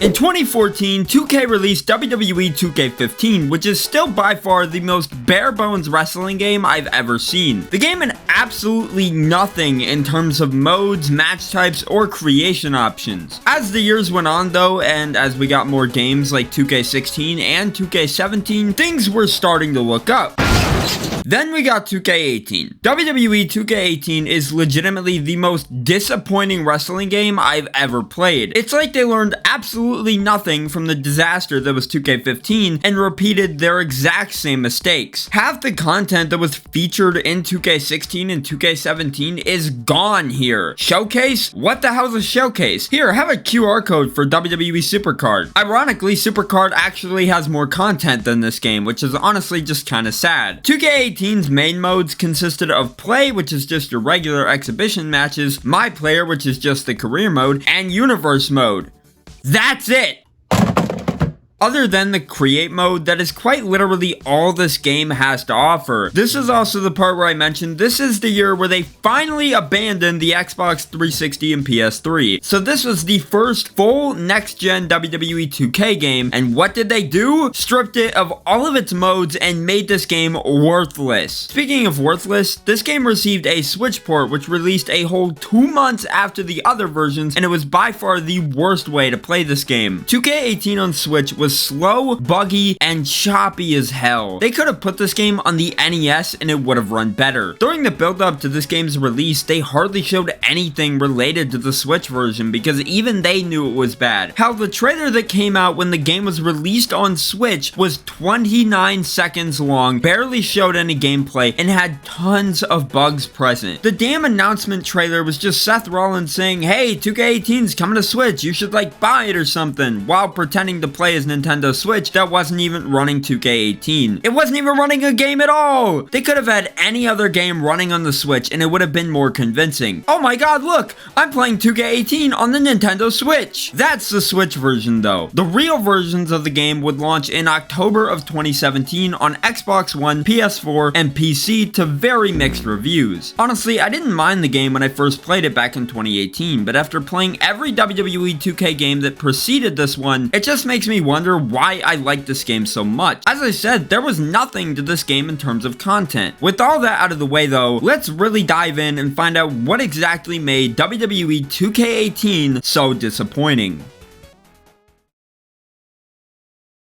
In 2014, 2K released WWE 2K18, which is still by far the most bare-bones wrestling game I've ever seen. The game had absolutely nothing in terms of modes, match types, or creation options. As the years went on though, and as we got more games like 2K16 and 2K17, things were starting to look up. Then we got 2K18. WWE 2K18 is legitimately the most disappointing wrestling game I've ever played. It's like they learned absolutely nothing from the disaster that was 2K15 and repeated their exact same mistakes. Half the content that was featured in 2K16 and 2K17 is gone here. Showcase? What the hell's a showcase? Here, have a QR code for WWE Supercard. Ironically, Supercard actually has more content than this game, which is honestly just kinda sad. 2K18's main modes consisted of Play, which is just your regular exhibition matches, MyCareer, which is just the career mode, and Universe mode. That's it! Other than the create mode, that is quite literally all this game has to offer. This is also the part where I mentioned this is the year where they finally abandoned the Xbox 360 and PS3. So this was the first full next-gen WWE 2K game, and what did they do? Stripped it of all of its modes and made this game worthless. Speaking of worthless, this game received a Switch port which released a whole 2 months after the other versions, and it was by far the worst way to play this game. 2K18 on Switch was slow, buggy, and choppy as hell. They could have put this game on the NES and it would have run better. During the build up to this game's release, they hardly showed anything related to the Switch version because even they knew it was bad. Hell, the trailer that came out when the game was released on Switch was 29 seconds long, barely showed any gameplay, and had tons of bugs present. The damn announcement trailer was just Seth Rollins saying, "Hey, 2K18's coming to Switch, you should like buy it or something," while pretending to play his Nintendo Switch that wasn't even running 2K18. It wasn't even running a game at all! They could have had any other game running on the Switch and it would have been more convincing. Oh my god, look! I'm playing 2K18 on the Nintendo Switch! That's the Switch version though. The real versions of the game would launch in October of 2017 on Xbox One, PS4, and PC to very mixed reviews. Honestly, I didn't mind the game when I first played it back in 2018, but after playing every WWE 2K game that preceded this one, it just makes me wonder why I like this game so much. As I said, there was nothing to this game in terms of content. With all that out of the way though, let's really dive in and find out what exactly made WWE 2K18 so disappointing.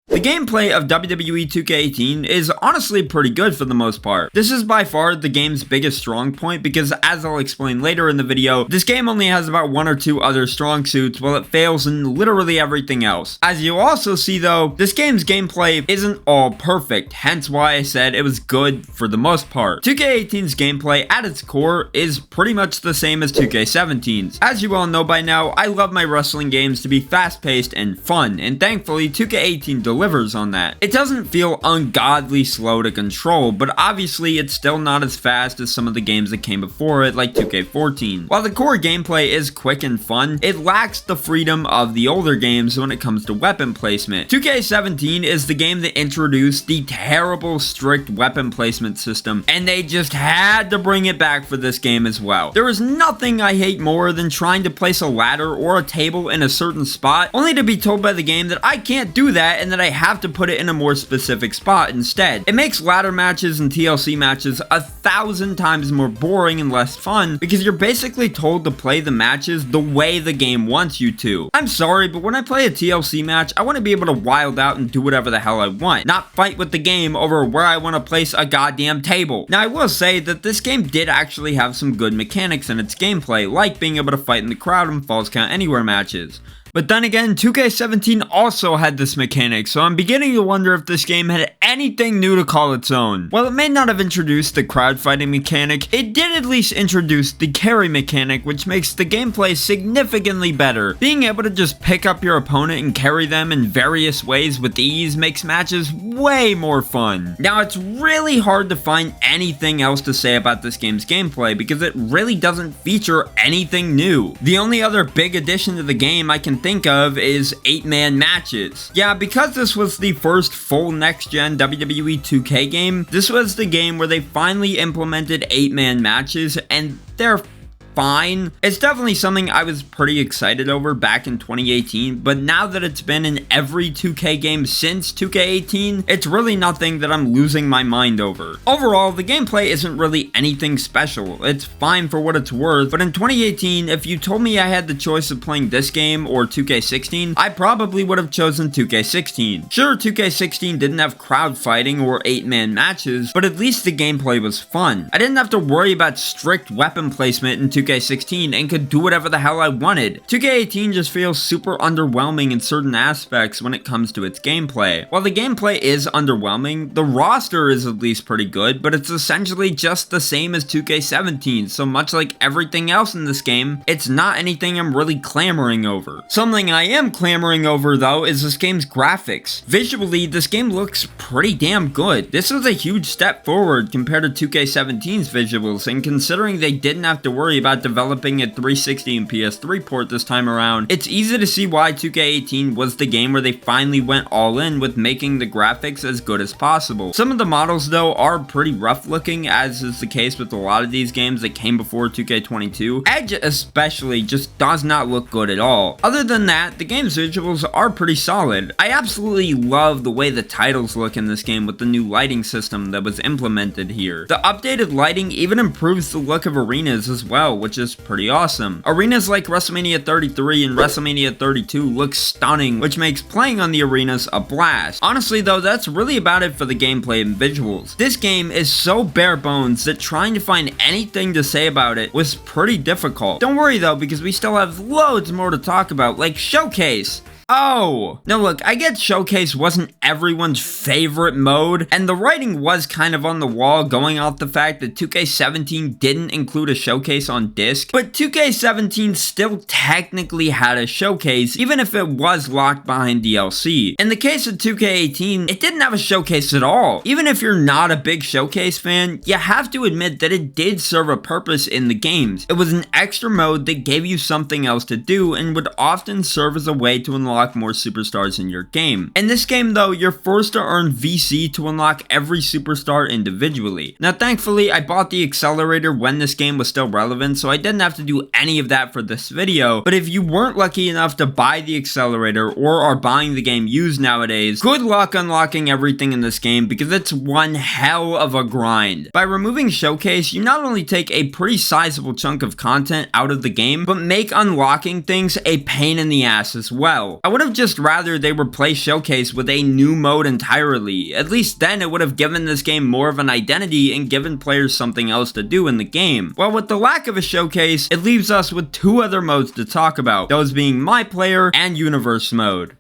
The gameplay of WWE 2K18 is honestly pretty good for the most part. This is by far the game's biggest strong point because, as I'll explain later in the video, this game only has about 1 or 2 other strong suits while it fails in literally everything else. As you'll also see though, this game's gameplay isn't all perfect, hence why I said it was good for the most part. 2K18's gameplay at its core is pretty much the same as 2K17's. As you all know by now, I love my wrestling games to be fast-paced and fun, and thankfully 2K18 delivers on that. It doesn't feel ungodly slow to control, but obviously it's still not as fast as some of the games that came before it, like 2K14. While the core gameplay is quick and fun, it lacks the freedom of the older games when it comes to weapon placement. 2K17 is the game that introduced the terrible strict weapon placement system, and they just had to bring it back for this game as well. There is nothing I hate more than trying to place a ladder or a table in a certain spot, only to be told by the game that I can't do that and that I have to put it in a more specific spot instead. It makes ladder matches and TLC matches 1,000 times more boring and less fun because you're basically told to play the matches the way the game wants you to. I'm sorry, but when I play a TLC match, I want to be able to wild out and do whatever the hell I want, not fight with the game over where I want to place a goddamn table. Now, I will say that this game did actually have some good mechanics in its gameplay, like being able to fight in the crowd and falls count anywhere matches. But then again, 2K17 also had this mechanic, so I'm beginning to wonder if this game had anything new to call its own. While it may not have introduced the crowd fighting mechanic, it did at least introduce the carry mechanic, which makes the gameplay significantly better. Being able to just pick up your opponent and carry them in various ways with ease makes matches way more fun. Now, it's really hard to find anything else to say about this game's gameplay because it really doesn't feature anything new. The only other big addition to the game I can think of is 8-man matches. Yeah, because this was the first full next-gen WWE 2K game, this was the game where they finally implemented 8-man matches, and they're fine. It's definitely something I was pretty excited over back in 2018, but now that it's been in every 2K game since 2K18, it's really nothing that I'm losing my mind over. Overall, the gameplay isn't really anything special. It's fine for what it's worth, but in 2018, if you told me I had the choice of playing this game or 2K16, I probably would have chosen 2K16. Sure, 2K16 didn't have crowd fighting or 8-man matches, but at least the gameplay was fun. I didn't have to worry about strict weapon placement in 2K16 and could do whatever the hell I wanted. 2K18 just feels super underwhelming in certain aspects when it comes to its gameplay. While the gameplay is underwhelming, the roster is at least pretty good, but it's essentially just the same as 2K17, so much like everything else in this game, it's not anything I'm really clamoring over. Something I am clamoring over though is this game's graphics. Visually, this game looks pretty damn good. This is a huge step forward compared to 2K17's visuals, and considering they didn't have to worry about developing a 360 and PS3 port this time around, it's easy to see why 2K18 was the game where they finally went all in with making the graphics as good as possible. Some of the models though are pretty rough looking, as is the case with a lot of these games that came before 2K22. Edge especially just does not look good at all. Other than that, the game's visuals are pretty solid. I absolutely love the way the titles look in this game with the new lighting system that was implemented here. The updated lighting even improves the look of arenas as well, which is pretty awesome. Arenas like WrestleMania 33 and WrestleMania 32 look stunning, which makes playing on the arenas a blast. Honestly though, that's really about it for the gameplay and visuals. This game is so bare bones that trying to find anything to say about it was pretty difficult. Don't worry though, because we still have loads more to talk about, like Showcase. Oh! Now look, I get Showcase wasn't everyone's favorite mode, and the writing was kind of on the wall going off the fact that 2K17 didn't include a Showcase on disc, but 2K17 still technically had a Showcase, even if it was locked behind DLC. In the case of 2K18, it didn't have a Showcase at all. Even if you're not a big Showcase fan, you have to admit that it did serve a purpose in the games. It was an extra mode that gave you something else to do and would often serve as a way to unlock more superstars in your game. In this game though, you're forced to earn VC to unlock every superstar individually. Now thankfully, I bought the accelerator when this game was still relevant, so I didn't have to do any of that for this video, but if you weren't lucky enough to buy the accelerator or are buying the game used nowadays, good luck unlocking everything in this game because it's one hell of a grind. By removing Showcase, you not only take a pretty sizable chunk of content out of the game, but make unlocking things a pain in the ass as well. I would have just rather they replace Showcase with a new mode entirely. At least then it would have given this game more of an identity and given players something else to do in the game. While with the lack of a Showcase, it leaves us with two other modes to talk about, those being MyPlayer and Universe mode.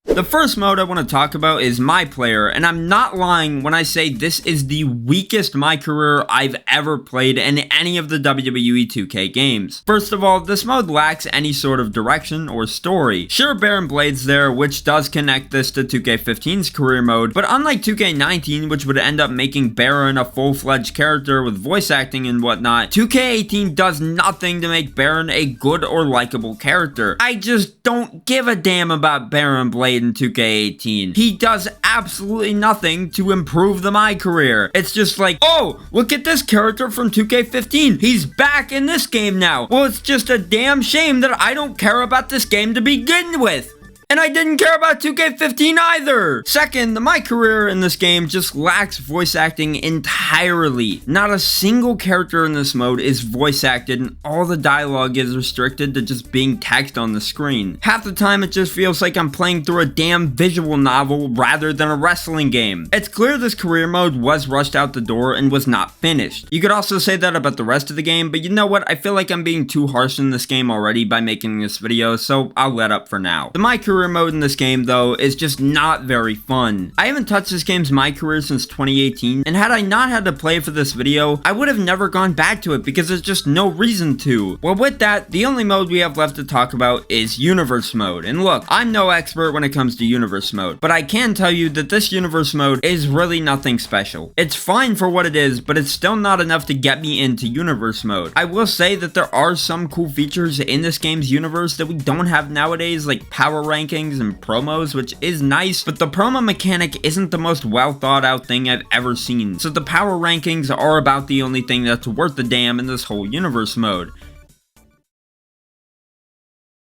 The first mode I want to talk about is MyPlayer, and I'm not lying when I say this is the weakest MyCareer I've ever played in any of the WWE 2K games. First of all, this mode lacks any sort of direction or story. Sure, Baron Blade's there, which does connect this to 2K15's career mode, but unlike 2K19, which would end up making Baron a full-fledged character with voice acting and whatnot, 2K18 does nothing to make Baron a good or likable character. I just don't give a damn about Baron Blade in 2K18. He does absolutely nothing to improve the MyCareer. It's just like, oh, look at this character from 2K15. He's back in this game now. Well, it's just a damn shame that I don't care about this game to begin with. And I didn't care about 2K15 either! Second, the MyCareer in this game just lacks voice acting entirely. Not a single character in this mode is voice acted, and all the dialogue is restricted to just being text on the screen. Half the time it just feels like I'm playing through a damn visual novel rather than a wrestling game. It's clear this career mode was rushed out the door and was not finished. You could also say that about the rest of the game, but you know what? I feel like I'm being too harsh in this game already by making this video, so I'll let up for now. The MyCareer mode in this game though is just not very fun. I haven't touched this game's MyCareer since 2018, and had I not had to play for this video, I would have never gone back to it because there's just no reason to. Well, with that, the only mode we have left to talk about is Universe mode. And look, I'm no expert when it comes to Universe mode, but I can tell you that this Universe mode is really nothing special. It's fine for what it is, but it's still not enough to get me into Universe mode. I will say that there are some cool features in this game's universe that we don't have nowadays, like power ranking rankings and promos, which is nice, but the promo mechanic isn't the most well thought out thing I've ever seen, so the power rankings are about the only thing that's worth the damn in this whole universe mode.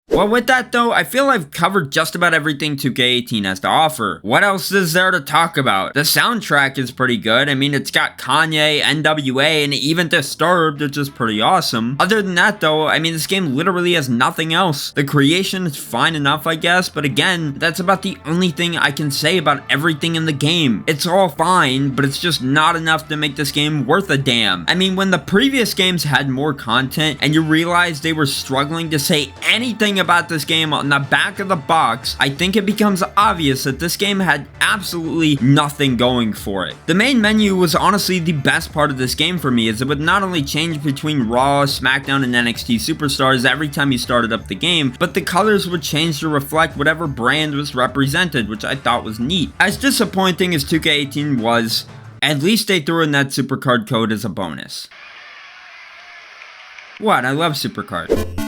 Well, with that though, I feel I've covered just about everything 2K18 has to offer. What else is there to talk about? The soundtrack is pretty good. I mean, it's got Kanye, NWA, and even Disturbed, which is pretty awesome. Other than that though, I mean, this game literally has nothing else. The creation is fine enough, I guess, but again, that's about the only thing I can say about everything in the game. It's all fine, but it's just not enough to make this game worth a damn. I mean, when the previous games had more content, and you realize they were struggling to say anything about this game on the back of the box, I think it becomes obvious that this game had absolutely nothing going for it. The main menu was honestly the best part of this game for me, as it would not only change between Raw, SmackDown, and NXT Superstars every time you started up the game, but the colors would change to reflect whatever brand was represented, which I thought was neat. As disappointing as 2K18 was, at least they threw in that Supercard code as a bonus. What? I love Supercard.